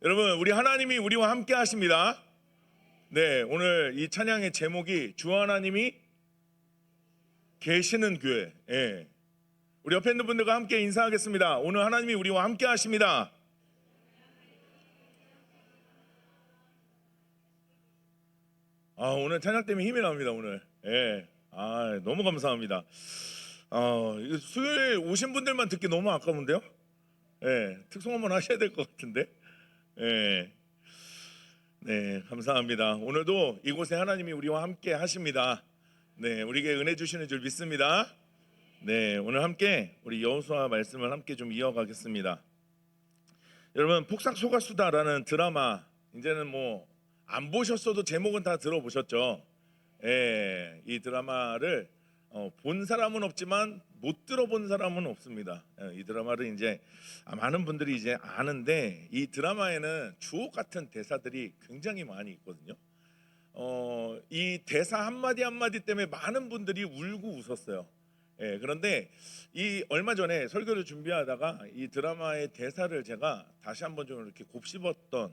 여러분, 우리 하나님이 우리와 함께 하십니다. 네, 오늘 이 찬양의 제목이 주 하나님이 계시는 교회. 예. 우리 옆에 있는 분들과 함께 인사하겠습니다. 오늘 하나님이 우리와 함께 하십니다. 오늘 찬양 때문에 힘이 납니다, 오늘. 예. 너무 감사합니다. 이거 수요일 오신 분들만 듣기 너무 아까운데요? 예. 특송 한번 하셔야 될 것 같은데. 예. 네, 감사합니다. 오늘도 이곳에 하나님이 우리와 함께 하십니다. 네, 우리에게 은혜 주시는 줄 믿습니다. 네, 오늘 함께 우리 여호수아 말씀을 함께 좀 이어가겠습니다. 여러분, 폭삭소가수다라는 드라마 이제는 뭐 안 보셨어도 제목은 다 들어보셨죠? 예, 이 드라마를 본 사람은 없지만 못 들어본 사람은 없습니다. 이 드라마를 이제 많은 분들이 이제 아는데, 이 드라마에는 주옥 같은 대사들이 굉장히 많이 있거든요. 이 대사 한마디 한마디 때문에 많은 분들이 울고 웃었어요. 예, 그런데 이 얼마 전에 설교를 준비하다가 이 드라마의 대사를 제가 다시 한번 좀 이렇게 곱씹었던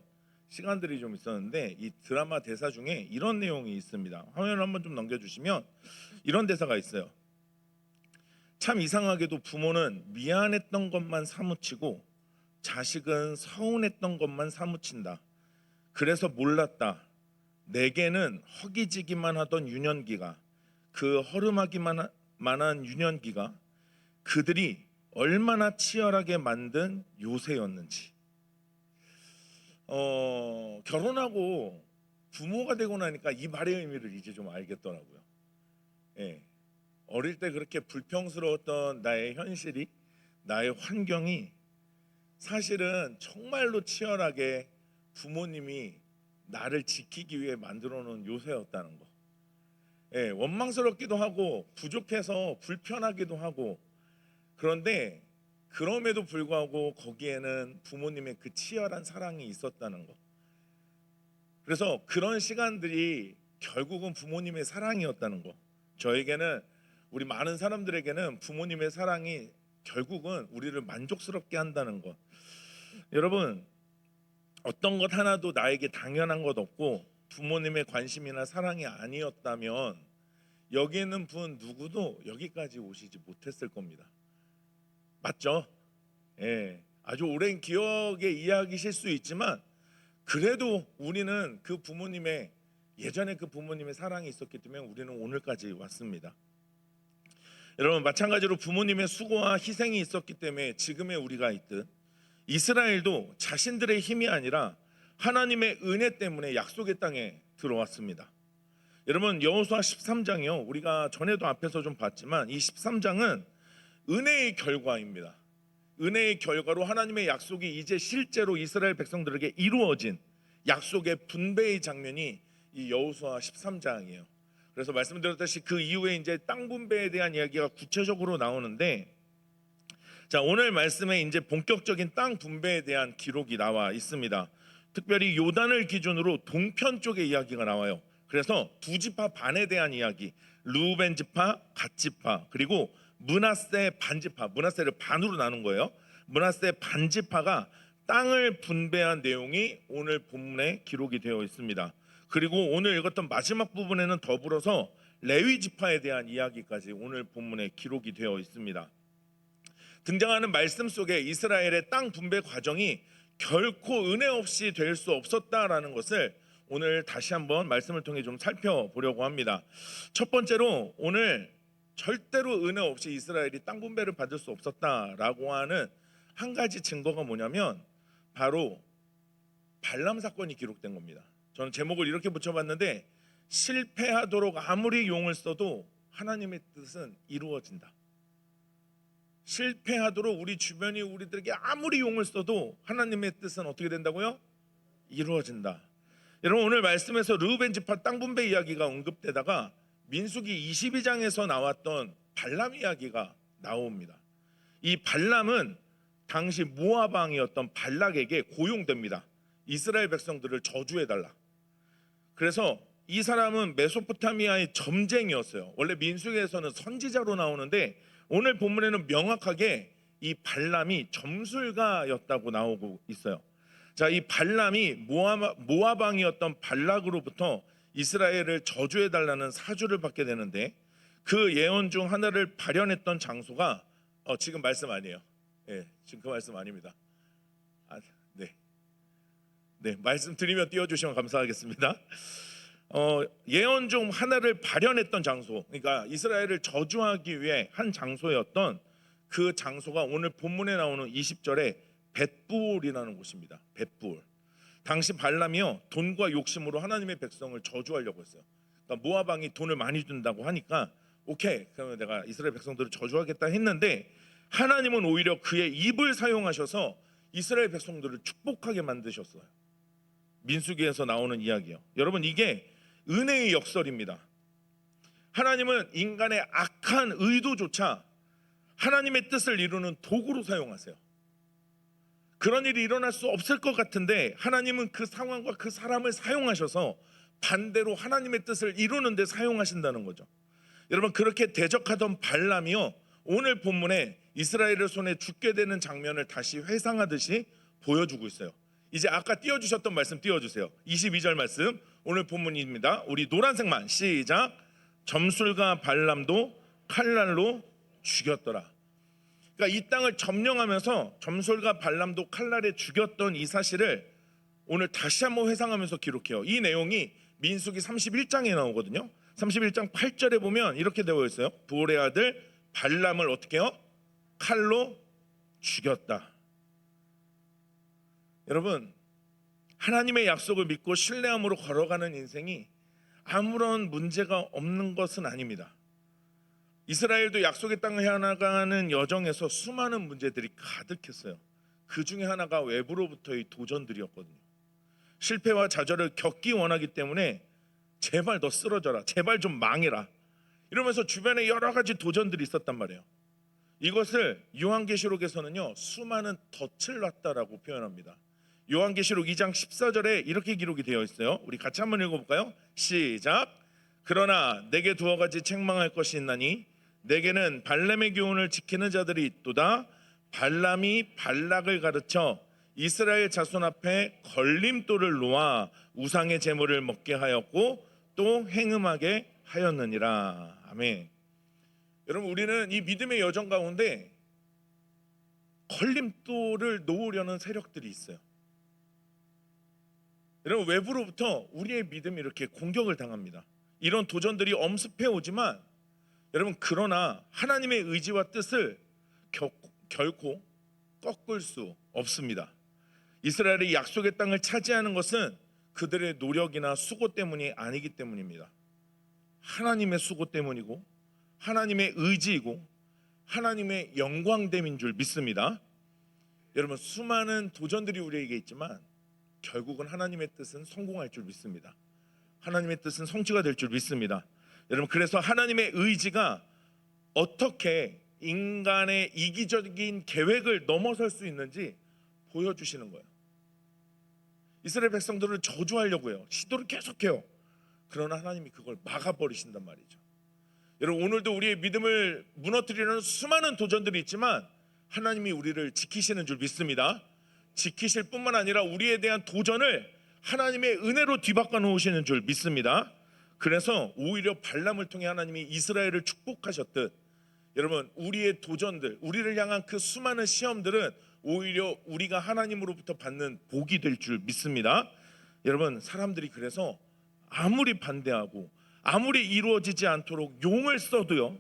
시간들이 좀 있었는데, 이 드라마 대사 중에 이런 내용이 있습니다. 화면을 한번 좀 넘겨주시면 이런 대사가 있어요. 참 이상하게도 부모는 미안했던 것만 사무치고 자식은 서운했던 것만 사무친다. 그래서 몰랐다. 내게는 허기지기만 하던 유년기가, 그 허름하기만 한 유년기가 그들이 얼마나 치열하게 만든 요새였는지. 결혼하고 부모가 되고 나니까 이 말의 의미를 이제 좀 알겠더라고요. 예. 어릴 때 그렇게 불평스러웠던 나의 현실이, 나의 환경이 사실은 정말로 치열하게 부모님이 나를 지키기 위해 만들어 놓은 요새였다는 거. 예, 원망스럽기도 하고 부족해서 불편하기도 하고, 그런데 그럼에도 불구하고 거기에는 부모님의 그 치열한 사랑이 있었다는 거. 그래서 그런 시간들이 결국은 부모님의 사랑이었다는 거. 저에게는, 우리 많은 사람들에게는 부모님의 사랑이 결국은 우리를 만족스럽게 한다는 것. 여러분, 어떤 것 하나도 나에게 당연한 것 없고 부모님의 관심이나 사랑이 아니었다면 여기 있는 분 누구도 여기까지 오시지 못했을 겁니다. 맞죠? 예, 아주 오랜 기억의 이야기실 수 있지만 그래도 우리는 그 부모님의, 예전에 그 부모님의 사랑이 있었기 때문에 우리는 오늘까지 왔습니다. 여러분, 마찬가지로 부모님의 수고와 희생이 있었기 때문에 지금의 우리가 있듯, 이스라엘도 자신들의 힘이 아니라 하나님의 은혜 때문에 약속의 땅에 들어왔습니다. 여러분, 여호수아 13장이요, 우리가 전에도 앞에서 좀 봤지만 이 13장은 은혜의 결과입니다. 은혜의 결과로 하나님의 약속이 이제 실제로 이스라엘 백성들에게 이루어진 약속의 분배의 장면이 이 여호수아 13장이에요. 그래서 말씀드렸듯이 그 이후에 이제 땅 분배에 대한 이야기가 구체적으로 나오는데, 자, 오늘 말씀에 이제 본격적인 땅 분배에 대한 기록이 나와 있습니다. 특별히 요단을 기준으로 동편 쪽의 이야기가 나와요. 그래서 두 지파 반에 대한 이야기, 르우벤 지파, 갓 지파, 그리고 므낫세 반지파, 므낫세를 반으로 나눈 거예요. 므낫세 반지파가 땅을 분배한 내용이 오늘 본문에 기록이 되어 있습니다. 그리고 오늘 읽었던 마지막 부분에는 더불어서 레위 지파에 대한 이야기까지 오늘 본문에 기록이 되어 있습니다. 등장하는 말씀 속에 이스라엘의 땅 분배 과정이 결코 은혜 없이 될 수 없었다라는 것을 오늘 다시 한번 말씀을 통해 좀 살펴보려고 합니다. 첫 번째로, 오늘 절대로 은혜 없이 이스라엘이 땅 분배를 받을 수 없었다라고 하는 한 가지 증거가 뭐냐면 바로 발람 사건이 기록된 겁니다. 저는 제목을 이렇게 붙여봤는데, 실패하도록 아무리 용을 써도 하나님의 뜻은 이루어진다. 실패하도록 우리 주변이 우리들에게 아무리 용을 써도 하나님의 뜻은 어떻게 된다고요? 이루어진다. 여러분, 오늘 말씀에서 르우벤 지파 땅 분배 이야기가 언급되다가 민수기 22장에서 나왔던 발람 이야기가 나옵니다. 이 발람은 당시 모압 왕이었던 발락에게 고용됩니다. 이스라엘 백성들을 저주해달라. 그래서 이 사람은 메소포타미아의 점쟁이였어요. 원래 민수기에서는 선지자로 나오는데 오늘 본문에는 명확하게 이 발람이 점술가였다고 나오고 있어요. 자, 이 발람이 모압 왕이었던 발락으로부터 이스라엘을 저주해 달라는 사주를 받게 되는데, 그 예언 중 하나를 발현했던 장소가 지금 말씀 아니에요. 예, 지금 그 말씀 아닙니다. 네, 말씀 드리면 띄워주시면 감사하겠습니다. 예언 중 하나를 발현했던 장소, 그러니까 이스라엘을 저주하기 위해 한 장소였던 그 장소가 오늘 본문에 나오는 20절에 벳부올이라는 곳입니다. 벳부올. 당시 발람이요, 돈과 욕심으로 하나님의 백성을 저주하려고 했어요. 그러니까 모압 왕이 돈을 많이 준다고 하니까 오케이, 그러면 내가 이스라엘 백성들을 저주하겠다 했는데, 하나님은 오히려 그의 입을 사용하셔서 이스라엘 백성들을 축복하게 만드셨어요. 민수기에서 나오는 이야기예요. 여러분, 이게 은혜의 역설입니다. 하나님은 인간의 악한 의도조차 하나님의 뜻을 이루는 도구로 사용하세요. 그런 일이 일어날 수 없을 것 같은데 하나님은 그 상황과 그 사람을 사용하셔서 반대로 하나님의 뜻을 이루는 데 사용하신다는 거죠. 여러분, 그렇게 대적하던 발람이요, 오늘 본문에 이스라엘의 손에 죽게 되는 장면을 다시 회상하듯이 보여주고 있어요. 이제 아까 띄워주셨던 말씀 띄워주세요. 22절 말씀, 오늘 본문입니다. 우리 노란색만 시작. 점술가 발람도 칼날로 죽였더라. 그러니까 이 땅을 점령하면서 점술가 발람도 칼날에 죽였던 이 사실을 오늘 다시 한번 회상하면서 기록해요. 이 내용이 민수기 31장에 나오거든요. 31장 8절에 보면 이렇게 되어 있어요. 부올의 아들 발람을 어떻게 해요? 칼로 죽였다. 여러분, 하나님의 약속을 믿고 신뢰함으로 걸어가는 인생이 아무런 문제가 없는 것은 아닙니다. 이스라엘도 약속의 땅을 향하는 여정에서 수많은 문제들이 가득했어요. 그 중에 하나가 외부로부터의 도전들이었거든요. 실패와 좌절을 겪기 원하기 때문에 제발 너 쓰러져라, 제발 좀 망해라, 이러면서 주변에 여러 가지 도전들이 있었단 말이에요. 이것을 요한계시록에서는요, 수많은 덫을 놨다라고 표현합니다. 요한계시록 2장 14절에 이렇게 기록이 되어 있어요. 우리 같이 한번 읽어볼까요? 시작. 그러나 내게 두어 가지 책망할 것이 있나니 내게는 발람의 교훈을 지키는 자들이 있도다. 발람이 발락을 가르쳐 이스라엘 자손 앞에 걸림돌을 놓아 우상의 제물을 먹게 하였고 또 행음하게 하였느니라. 아멘. 여러분, 우리는 이 믿음의 여정 가운데 걸림돌을 놓으려는 세력들이 있어요. 여러분, 외부로부터 우리의 믿음이 이렇게 공격을 당합니다. 이런 도전들이 엄습해 오지만 여러분, 그러나 하나님의 의지와 뜻을 결코 꺾을 수 없습니다. 이스라엘이 약속의 땅을 차지하는 것은 그들의 노력이나 수고 때문이 아니기 때문입니다. 하나님의 수고 때문이고 하나님의 의지이고 하나님의 영광됨인 줄 믿습니다. 여러분, 수많은 도전들이 우리에게 있지만 결국은 하나님의 뜻은 성공할 줄 믿습니다. 하나님의 뜻은 성취가 될 줄 믿습니다. 여러분, 그래서 하나님의 의지가 어떻게 인간의 이기적인 계획을 넘어설 수 있는지 보여주시는 거예요. 이스라엘 백성들을 저주하려고 해요. 시도를 계속해요. 그러나 하나님이 그걸 막아버리신단 말이죠. 여러분, 오늘도 우리의 믿음을 무너뜨리는 수많은 도전들이 있지만 하나님이 우리를 지키시는 줄 믿습니다. 지키실 뿐만 아니라 우리에 대한 도전을 하나님의 은혜로 뒤바꿔 놓으시는 줄 믿습니다. 그래서 오히려 발람을 통해 하나님이 이스라엘을 축복하셨듯 여러분, 우리의 도전들, 우리를 향한 그 수많은 시험들은 오히려 우리가 하나님으로부터 받는 복이 될 줄 믿습니다. 여러분, 사람들이 그래서 아무리 반대하고 아무리 이루어지지 않도록 용을 써도요,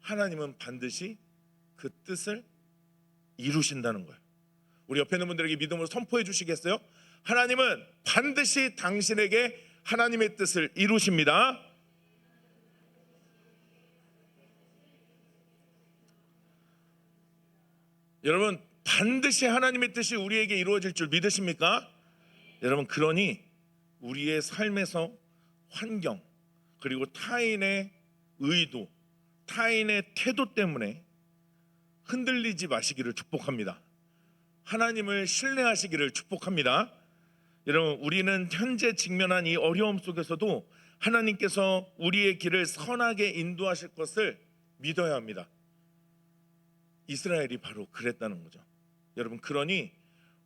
하나님은 반드시 그 뜻을 이루신다는 거예요. 우리 옆에 있는 분들에게 믿음으로 선포해 주시겠어요? 하나님은 반드시 당신에게 하나님의 뜻을 이루십니다. 여러분, 반드시 하나님의 뜻이 우리에게 이루어질 줄 믿으십니까? 여러분, 그러니 우리의 삶에서 환경 그리고 타인의 의도, 타인의 태도 때문에 흔들리지 마시기를 축복합니다. 하나님을 신뢰하시기를 축복합니다. 여러분, 우리는 현재 직면한 이 어려움 속에서도 하나님께서 우리의 길을 선하게 인도하실 것을 믿어야 합니다. 이스라엘이 바로 그랬다는 거죠. 여러분, 그러니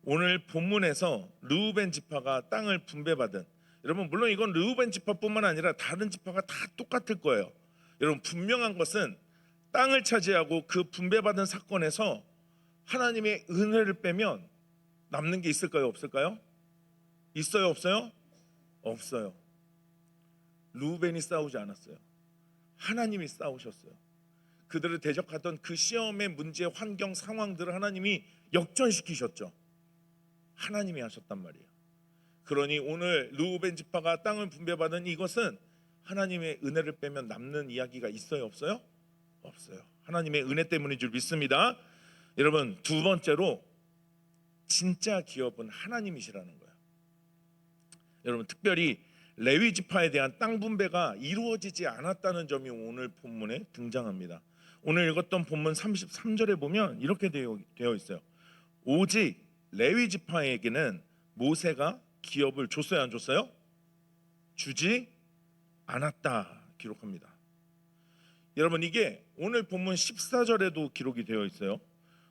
오늘 본문에서 르우벤 지파가 땅을 분배받은, 여러분 물론 이건 르우벤 지파뿐만 아니라 다른 지파가 다 똑같을 거예요. 여러분 분명한 것은 땅을 차지하고 그 분배받은 사건에서 하나님의 은혜를 빼면 남는 게 있을까요? 없을까요? 있어요? 없어요? 없어요. 르우벤이 싸우지 않았어요. 하나님이 싸우셨어요. 그들을 대적하던 그 시험의 문제, 환경, 상황들을 하나님이 역전시키셨죠. 하나님이 하셨단 말이에요. 그러니 오늘 르우벤 지파가 땅을 분배받은 이것은 하나님의 은혜를 빼면 남는 이야기가 있어요? 없어요? 없어요. 하나님의 은혜 때문인 줄 믿습니다. 여러분 두 번째로 진짜 기업은 하나님이시라는 거예요. 여러분 특별히 레위 지파에 대한 땅 분배가 이루어지지 않았다는 점이 오늘 본문에 등장합니다. 오늘 읽었던 본문 33절에 보면 이렇게 되어 있어요. 오직 레위 지파에게는 모세가 기업을 줬어요, 안 줬어요? 주지 않았다 기록합니다. 여러분 이게 오늘 본문 14절에도 기록이 되어 있어요.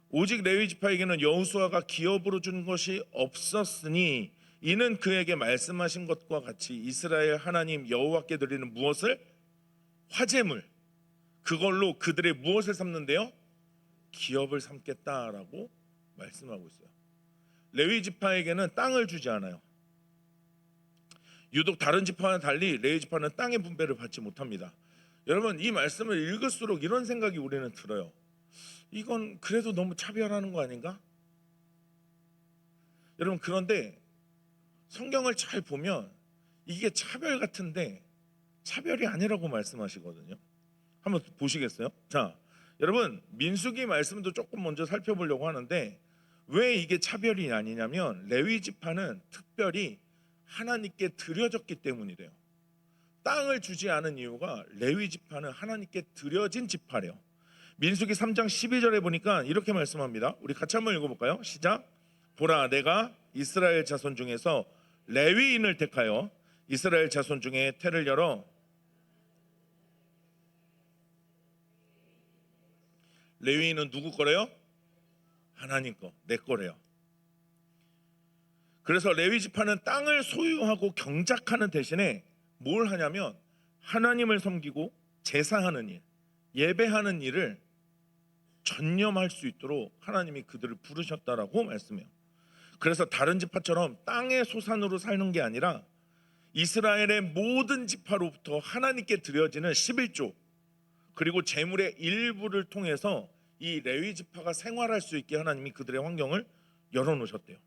오직 레위 지파에게는 여호수아가 기업으로 준 것이 없었으니 이는 그에게 말씀하신 것과 같이 이스라엘 하나님 여호와께 드리는 무엇을? 화제물, 그걸로 그들의 무엇을 삼는데요? 기업을 삼겠다라고 말씀하고 있어요. 레위 지파에게는 땅을 주지 않아요. 유독 다른 지파와는 달리 레위 지파는 땅의 분배를 받지 못합니다. 여러분 이 말씀을 읽을수록 이런 생각이 우리는 들어요. 이건 그래도 너무 차별하는 거 아닌가? 여러분 그런데 성경을 잘 보면 이게 차별 같은데 차별이 아니라고 말씀하시거든요. 한번 보시겠어요? 자, 여러분 민수기 말씀도 조금 먼저 살펴보려고 하는데 왜 이게 차별이 아니냐면 레위 지파는 특별히 하나님께 드려졌기 때문이래요. 땅을 주지 않은 이유가 레위 지파는 하나님께 드려진 지파래요. 민수기 3장 12절에 보니까 이렇게 말씀합니다. 우리 같이 한번 읽어볼까요? 시작. 보라 내가 이스라엘 자손 중에서 레위인을 택하여 이스라엘 자손 중에 태를 열어 레위인은 누구 거래요? 하나님 거, 내 거래요. 그래서 레위 지파는 땅을 소유하고 경작하는 대신에 뭘 하냐면 하나님을 섬기고 제사하는 일, 예배하는 일을 전념할 수 있도록 하나님이 그들을 부르셨다라고 말씀해요. 그래서 다른 지파처럼 땅의 소산으로 사는 게 아니라 이스라엘의 모든 지파로부터 하나님께 드려지는 11조 그리고 재물의 일부를 통해서 이 레위 지파가 생활할 수 있게 하나님이 그들의 환경을 열어놓으셨대요.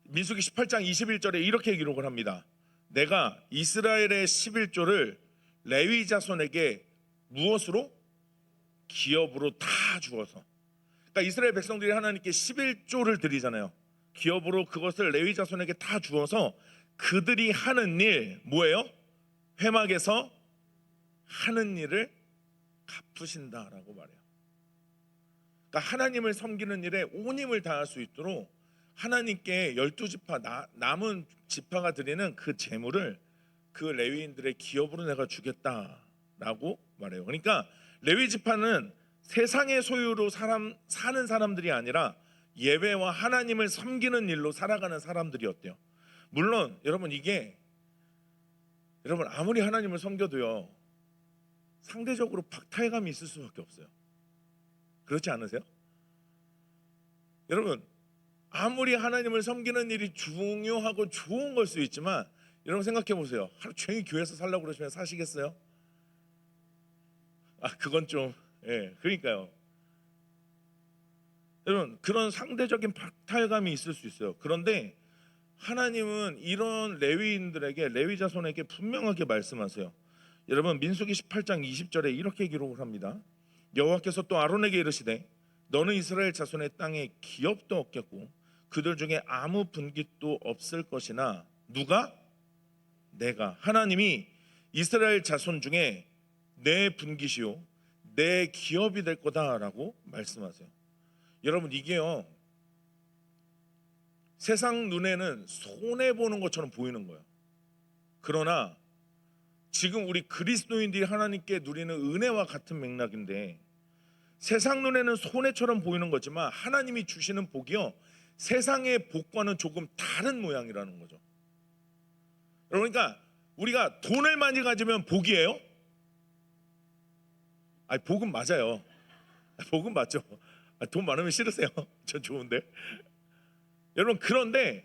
민수기 18장 21절에 이렇게 기록을 합니다. 내가 이스라엘의 11조를 레위 자손에게 무엇으로? 기업으로 다 주어서. 그러니까 이스라엘 백성들이 하나님께 11조를 드리잖아요. 기업으로 그것을 레위 자손에게 다 주어서 그들이 하는 일 뭐예요? 회막에서 하는 일을 갚으신다라고 말해요. 그러니까 하나님을 섬기는 일에 온 힘을 다할 수 있도록 하나님께 12지파 남은 지파가 드리는 그 재물을 그 레위인들의 기업으로 내가 주겠다라고 말해요. 그러니까 레위 지파는 세상의 소유로 사는 사람들이 아니라 예배와 하나님을 섬기는 일로 살아가는 사람들이었대요. 물론 여러분 이게 여러분 아무리 하나님을 섬겨도요 상대적으로 박탈감이 있을 수밖에 없어요. 그렇지 않으세요? 여러분 아무리 하나님을 섬기는 일이 중요하고 좋은 걸 수 있지만 여러분 생각해 보세요. 하루 종일 교회에서 살라고 그러시면 사시겠어요? 그건 좀 그러니까요. 여러분 그런 상대적인 박탈감이 있을 수 있어요. 그런데 하나님은 이런 레위인들에게 레위 자손에게 분명하게 말씀하세요. 여러분 민수기 18장 20절에 이렇게 기록을 합니다. 여호와께서 또 아론에게 이르시되 너는 이스라엘 자손의 땅에 기업도 없겠고 그들 중에 아무 분깃도 없을 것이나 누가? 내가 하나님이 이스라엘 자손 중에 내 분깃이요 내 기업이 될 거다라고 말씀하세요. 여러분 이게요 세상 눈에는 손해보는 것처럼 보이는 거예요. 그러나 지금 우리 그리스도인들이 하나님께 누리는 은혜와 같은 맥락인데 세상 눈에는 손해처럼 보이는 거지만 하나님이 주시는 복이요 세상의 복과는 조금 다른 모양이라는 거죠. 그러니까 우리가 돈을 많이 가지면 복이에요? 아니, 복은 맞아요. 복은 맞죠. 돈 많으면 싫으세요? 전 좋은데. 여러분, 그런데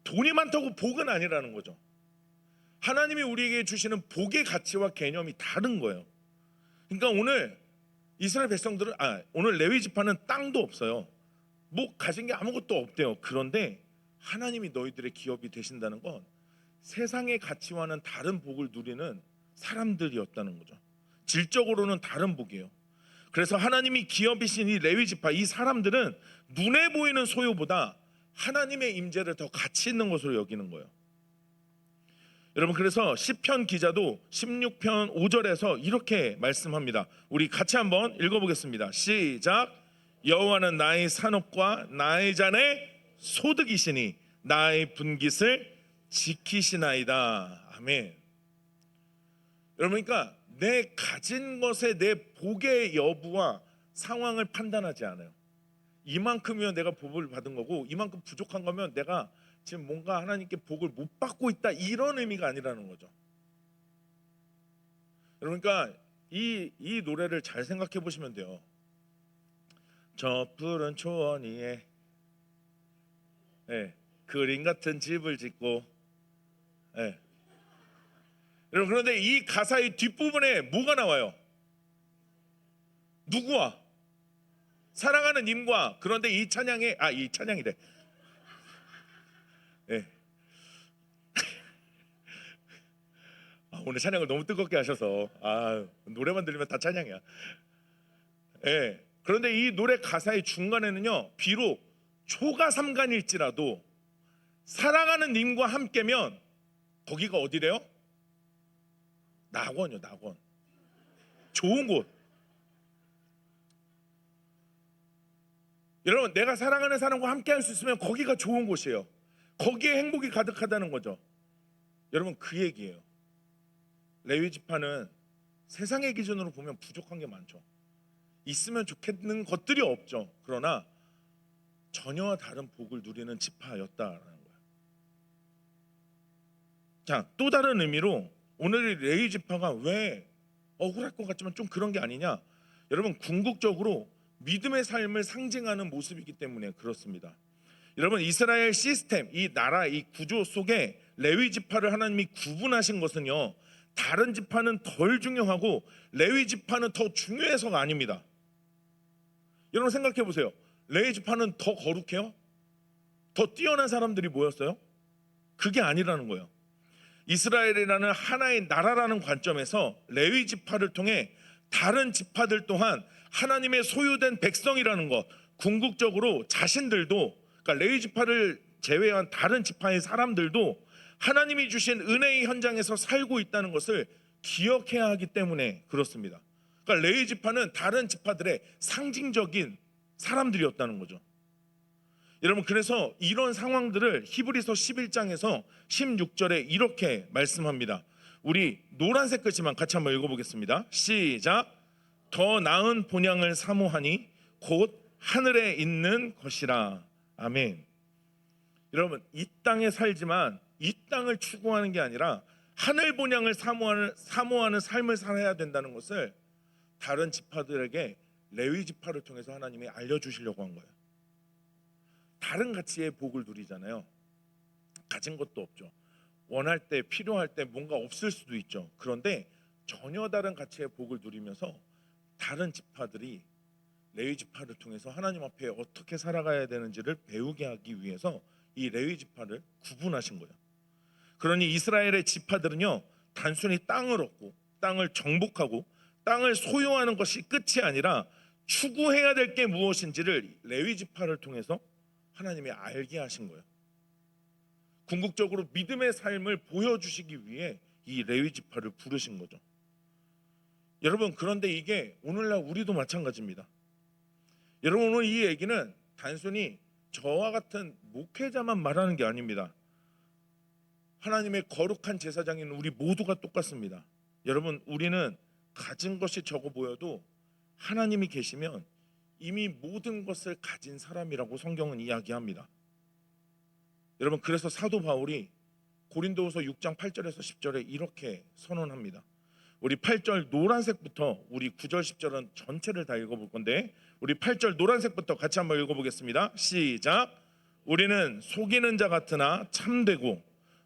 돈이 많다고 복은 아니라는 거죠. 하나님이 우리에게 주시는 복의 가치와 개념이 다른 거예요. 그러니까 오늘 이스라엘 백성들은 오늘 레위 지파는 땅도 없어요. 뭐 가진 게 아무것도 없대요. 그런데 하나님이 너희들의 기업이 되신다는 건 세상의 가치와는 다른 복을 누리는 사람들이었다는 거죠. 질적으로는 다른 복이에요. 그래서 하나님이 기업이신 이 레위 지파, 이 사람들은 눈에 보이는 소유보다 하나님의 임재를 더 가치 있는 것으로 여기는 거예요. 여러분, 그래서 시편 기자도 16편 5절에서 이렇게 말씀합니다. 우리 같이 한번 읽어보겠습니다. 시작. 여호와는 나의 산업과 나의 잔의 소득이시니 나의 분깃을 지키시나이다. 아멘. 여러분, 그러니까 내 가진 것에 내 복의 여부와 상황을 판단하지 않아요. 이만큼이면 내가 복을 받은 거고 이만큼 부족한 거면 내가 지금 뭔가 하나님께 복을 못 받고 있다, 이런 의미가 아니라는 거죠. 그러니까 이 노래를 잘 생각해 보시면 돼요. 저 푸른 초원 위에 그림 같은 집을 짓고. 여러분, 그런데 이 가사의 뒷부분에 뭐가 나와요? 누구와? 사랑하는 님과. 그런데 이 찬양에 이 찬양이래. 오늘 찬양을 너무 뜨겁게 하셔서 노래만 들리면 다 찬양이야. 그런데 이 노래 가사의 중간에는요, 비록 초가 삼간일지라도 사랑하는 님과 함께면 거기가 어디래요? 낙원이요, 낙원. 좋은 곳. 여러분, 내가 사랑하는 사람과 함께 할 수 있으면 거기가 좋은 곳이에요. 거기에 행복이 가득하다는 거죠. 여러분, 그 얘기예요. 레위 지파는 세상의 기준으로 보면 부족한 게 많죠. 있으면 좋겠는 것들이 없죠. 그러나 전혀 다른 복을 누리는 지파였다라는 거예요. 자, 또 다른 의미로 오늘 레위 지파가 왜 억울할 것 같지만 좀 그런 게 아니냐? 여러분, 궁극적으로 믿음의 삶을 상징하는 모습이기 때문에 그렇습니다. 여러분, 이스라엘 시스템, 이 나라, 이 구조 속에 레위 지파를 하나님이 구분하신 것은요, 다른 지파는 덜 중요하고 레위 지파는 더 중요해서가 아닙니다. 여러분, 생각해 보세요. 레위 지파는 더 거룩해요? 더 뛰어난 사람들이 모였어요? 그게 아니라는 거예요. 이스라엘이라는 하나의 나라라는 관점에서 레위 지파를 통해 다른 지파들 또한 하나님의 소유된 백성이라는 것, 궁극적으로 자신들도, 그러니까 레위 지파를 제외한 다른 지파의 사람들도 하나님이 주신 은혜의 현장에서 살고 있다는 것을 기억해야 하기 때문에 그렇습니다. 그러니까 레위 지파는 다른 지파들의 상징적인 사람들이었다는 거죠. 여러분, 그래서 이런 상황들을 히브리서 11장에서 16절에 이렇게 말씀합니다. 우리 노란색 글씨만 같이 한번 읽어보겠습니다. 시작. 더 나은 본향을 사모하니 곧 하늘에 있는 것이라. 아멘. 여러분, 이 땅에 살지만 이 땅을 추구하는 게 아니라 하늘 본향을 사모하는 삶을 살아야 된다는 것을 다른 지파들에게 레위 지파를 통해서 하나님이 알려주시려고 한 거예요. 다른 가치의 복을 누리잖아요. 가진 것도 없죠. 원할 때, 필요할 때 뭔가 없을 수도 있죠. 그런데 전혀 다른 가치의 복을 누리면서 다른 지파들이 레위 지파를 통해서 하나님 앞에 어떻게 살아가야 되는지를 배우게 하기 위해서 이 레위 지파를 구분하신 거예요. 그러니 이스라엘의 지파들은요, 단순히 땅을 얻고 땅을 정복하고 땅을 소유하는 것이 끝이 아니라 추구해야 될 게 무엇인지를 레위 지파를 통해서 하나님이 알게 하신 거예요. 궁극적으로 믿음의 삶을 보여주시기 위해 이 레위 지파를 부르신 거죠. 여러분, 그런데 이게 오늘날 우리도 마찬가지입니다. 여러분, 오늘 이 얘기는 단순히 저와 같은 목회자만 말하는 게 아닙니다. 하나님의 거룩한 제사장인 우리 모두가 똑같습니다. 여러분, 우리는 가진 것이 적어 보여도 하나님이 계시면 이미 모든 것을 가진 사람이라고 성경은 이야기합니다. 여러분, 그래서 사도 바울이 고린도후서 6장 8절에서 10절에 이렇게 선언합니다. 우리 8절 노란색부터 우리 9절 10절은 전체를 다 읽어볼 건데, 우리 8절 노란색부터 같이 한번 읽어보겠습니다. 시작. 우리는 속이는 자 같으나 참되고,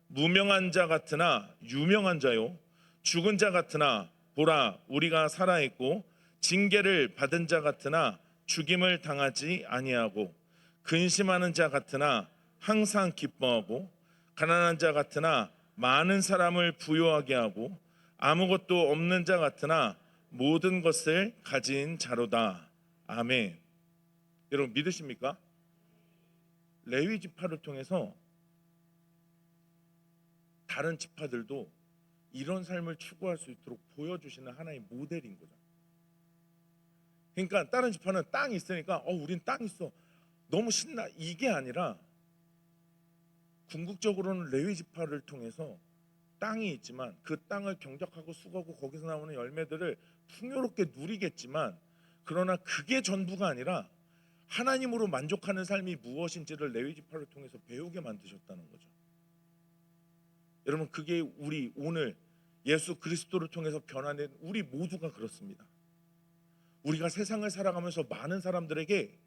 무명한 자 같으나 유명한 자요, 죽은 자 같으나 보라 우리가 살아있고, 징계를 받은 자 같으나 죽임을 당하지 아니하고, 근심하는 자 같으나 항상 기뻐하고, 가난한 자 같으나 많은 사람을 부유하게 하고, 아무것도 없는 자 같으나 모든 것을 가진 자로다. 아멘. 여러분 믿으십니까? 레위 지파를 통해서 다른 지파들도 이런 삶을 추구할 수 있도록 보여주시는 하나의 모델인 거죠. 그러니까 다른 지파는 땅이 있으니까 우린 땅 있어, 너무 신나, 이게 아니라 궁극적으로는 레위 지파를 통해서 땅이 있지만 그 땅을 경작하고 수고하고 거기서 나오는 열매들을 풍요롭게 누리겠지만, 그러나 그게 전부가 아니라 하나님으로 만족하는 삶이 무엇인지를 레위 지파를 통해서 배우게 만드셨다는 거죠. 여러분, 그게 우리 오늘 예수 그리스도를 통해서 변화된 우리 모두가 그렇습니다. 우리가 세상을 살아가면서 많은 사람들에게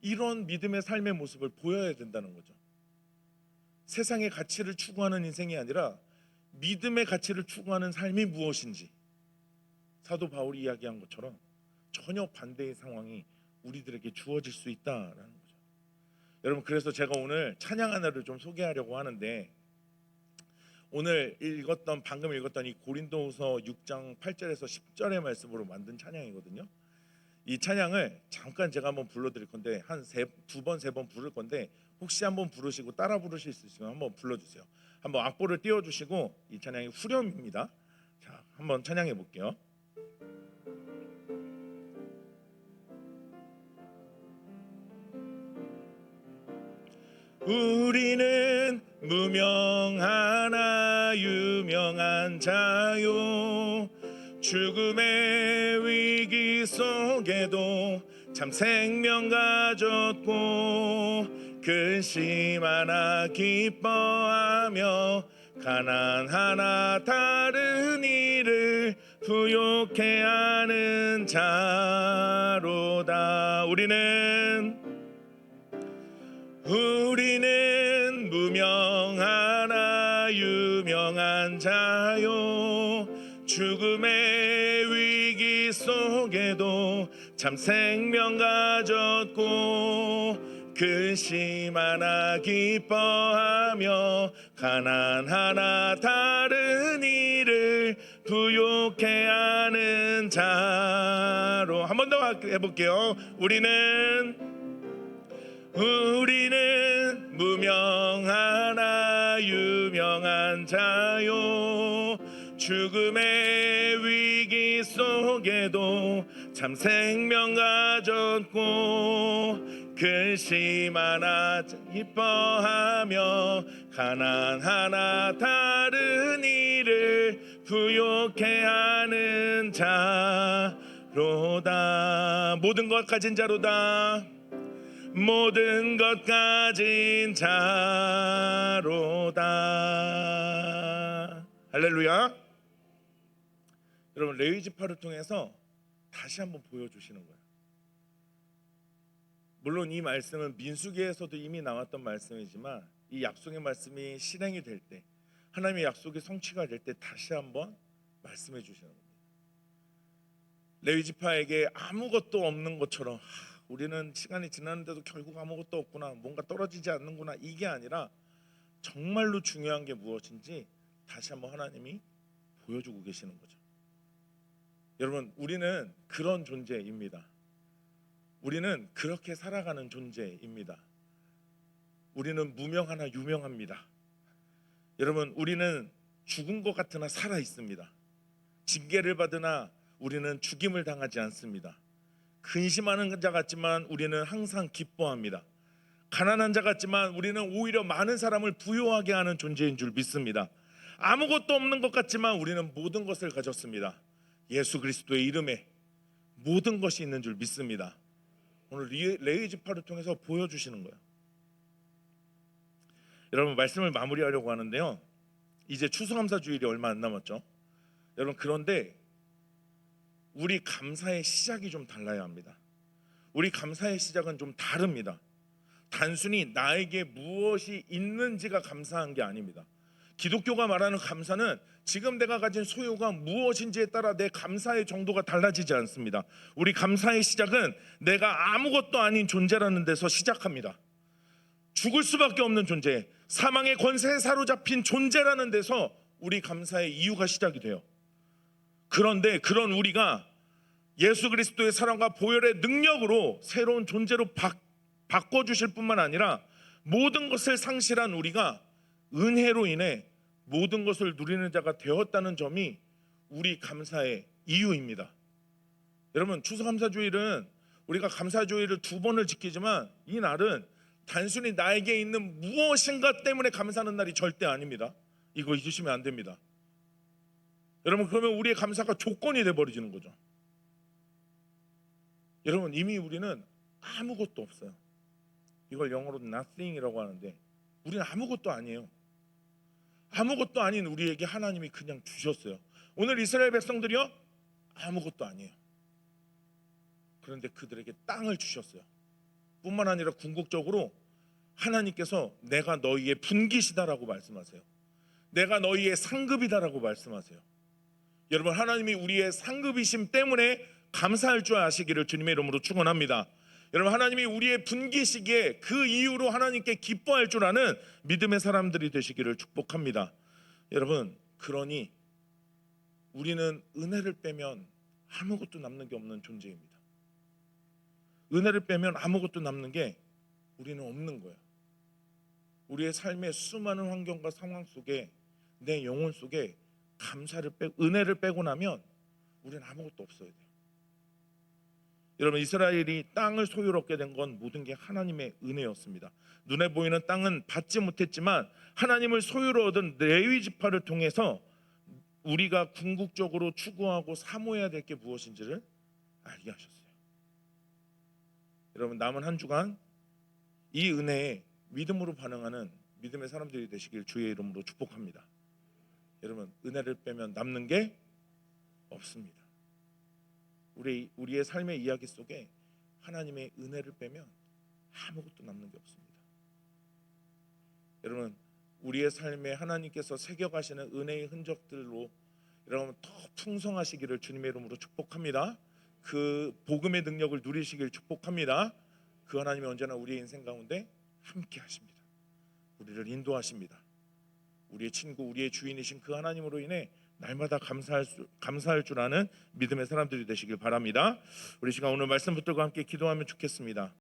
이런 믿음의 삶의 모습을 보여야 된다는 거죠. 세상의 가치를 추구하는 인생이 아니라 믿음의 가치를 추구하는 삶이 무엇인지, 사도 바울이 이야기한 것처럼 전혀 반대의 상황이 우리들에게 주어질 수 있다라는 거죠. 여러분, 그래서 제가 오늘 찬양 하나를 좀 소개하려고 하는데, 오늘 방금 읽었던 이 고린도후서 6장 8절에서 10절의 말씀으로 만든 찬양이거든요. 이 찬양을 잠깐 제가 한번 불러드릴 건데, 한 두 번, 세 번 부를 건데, 혹시 한번 부르시고 따라 부르실 수 있으면 한번 불러주세요. 한번 악보를 띄워주시고, 이 찬양이 후렴입니다. 자, 한번 찬양해 볼게요. 우리는 무명하나 유명한 자요, 죽음의 위기 속에도 참 생명 가졌고, 근심하나 기뻐하며 가난하나 다른 이를 부욕해 하는 자로다. 우리는 무명하나 유명한 자요, 죽음의 위기 속에도 참 생명 가졌고, 근심하나 기뻐하며 가난하나 다른 이를 부욕해 하는 자로. 한 번 더 해볼게요. 우리는 무명하나 유명한 자요, 죽음의 위기 속에도 참 생명 가졌고, 근심하나 기뻐하며 가난하나 다른 이를 부욕해 하는 자로다. 모든 것 가진 자로다. 모든 것 가진 자로다. 할렐루야. 여러분, 레위 지파를 통해서 다시 한번 보여주시는 거예요. 물론 이 말씀은 민수기에서도 이미 나왔던 말씀이지만, 이 약속의 말씀이 실행이 될 때, 하나님의 약속이 성취가 될 때 다시 한번 말씀해 주시는 겁니다. 레위 지파에게 아무것도 없는 것처럼, 우리는 시간이 지났는데도 결국 아무것도 없구나, 뭔가 떨어지지 않는구나, 이게 아니라 정말로 중요한 게 무엇인지 다시 한번 하나님이 보여주고 계시는 거죠. 여러분, 우리는 그런 존재입니다. 우리는 그렇게 살아가는 존재입니다. 우리는 무명하나 유명합니다. 여러분, 우리는 죽은 것 같으나 살아 있습니다. 징계를 받으나 우리는 죽임을 당하지 않습니다. 근심하는 자 같지만 우리는 항상 기뻐합니다. 가난한 자 같지만 우리는 오히려 많은 사람을 부유하게 하는 존재인 줄 믿습니다. 아무것도 없는 것 같지만 우리는 모든 것을 가졌습니다. 예수 그리스도의 이름에 모든 것이 있는 줄 믿습니다. 오늘 레위 지파를 통해서 보여주시는 거예요. 여러분 말씀을 마무리하려고 하는데요. 이제 추수감사 주일이 얼마 안 남았죠. 여러분 그런데 우리 감사의 시작이 좀 달라야 합니다. 우리 감사의 시작은 좀 다릅니다. 단순히 나에게 무엇이 있는지가 감사한 게 아닙니다. 기독교가 말하는 감사는 지금 내가 가진 소유가 무엇인지에 따라 내 감사의 정도가 달라지지 않습니다. 우리 감사의 시작은 내가 아무것도 아닌 존재라는 데서 시작합니다. 죽을 수밖에 없는 존재, 사망의 권세에 사로잡힌 존재라는 데서 우리 감사의 이유가 시작이 돼요. 그런데 그런 우리가 예수 그리스도의 사랑과 보혈의 능력으로 새로운 존재로 바꿔주실 뿐만 아니라 모든 것을 상실한 우리가 은혜로 인해 모든 것을 누리는 자가 되었다는 점이 우리 감사의 이유입니다. 여러분 추수감사주일은 우리가 감사주일을 2번을 지키지만 이 날은 단순히 나에게 있는 무엇인가 때문에 감사하는 날이 절대 아닙니다. 이거 잊으시면 안 됩니다. 여러분 그러면 우리의 감사가 조건이 돼버리는 거죠. 여러분 이미 우리는 아무것도 없어요. 이걸 영어로 nothing이라고 하는데 우리는 아무것도 아니에요. 아무것도 아닌 우리에게 하나님이 그냥 주셨어요. 오늘 이스라엘 백성들이요 아무것도 아니에요. 그런데 그들에게 땅을 주셨어요. 뿐만 아니라 궁극적으로 하나님께서 내가 너희의 분깃이다라고 말씀하세요. 내가 너희의 상급이다라고 말씀하세요. 여러분 하나님이 우리의 상급이심 때문에 감사할 줄 아시기를 주님의 이름으로 축원합니다. 여러분 하나님이 우리의 분깃이기에 그 이유로 하나님께 기뻐할 줄 아는 믿음의 사람들이 되시기를 축복합니다. 여러분 그러니 우리는 은혜를 빼면 아무것도 남는 게 없는 존재입니다. 은혜를 빼면 아무것도 남는 게 우리는 없는 거예요. 우리의 삶의 수많은 환경과 상황 속에 내 영혼 속에 은혜를 빼고 나면 우리는 아무것도 없어야 돼요. 여러분 이스라엘이 땅을 소유롭게 된 건 모든 게 하나님의 은혜였습니다. 눈에 보이는 땅은 받지 못했지만 하나님을 소유로 얻은 레위 지파를 통해서 우리가 궁극적으로 추구하고 사모해야 될 게 무엇인지를 알게 하셨어요. 여러분 남은 한 주간 이 은혜에 믿음으로 반응하는 믿음의 사람들이 되시길 주의 이름으로 축복합니다. 여러분 은혜를 빼면 남는 게 없습니다. 우리의 삶의 이야기 속에 하나님의 은혜를 빼면 아무것도 남는 게 없습니다. 여러분 우리의 삶에 하나님께서 새겨가시는 은혜의 흔적들로 여러분 더 풍성하시기를 주님의 이름으로 축복합니다. 그 복음의 능력을 누리시길 축복합니다. 그 하나님이 언제나 우리의 인생 가운데 함께 하십니다. 우리를 인도하십니다. 우리의 친구, 우리의 주인이신 그 하나님으로 인해 날마다 감사할 줄 아는 믿음의 사람들이 되시길 바랍니다. 우리 시간 오늘 말씀 붙들고 함께 기도하면 좋겠습니다.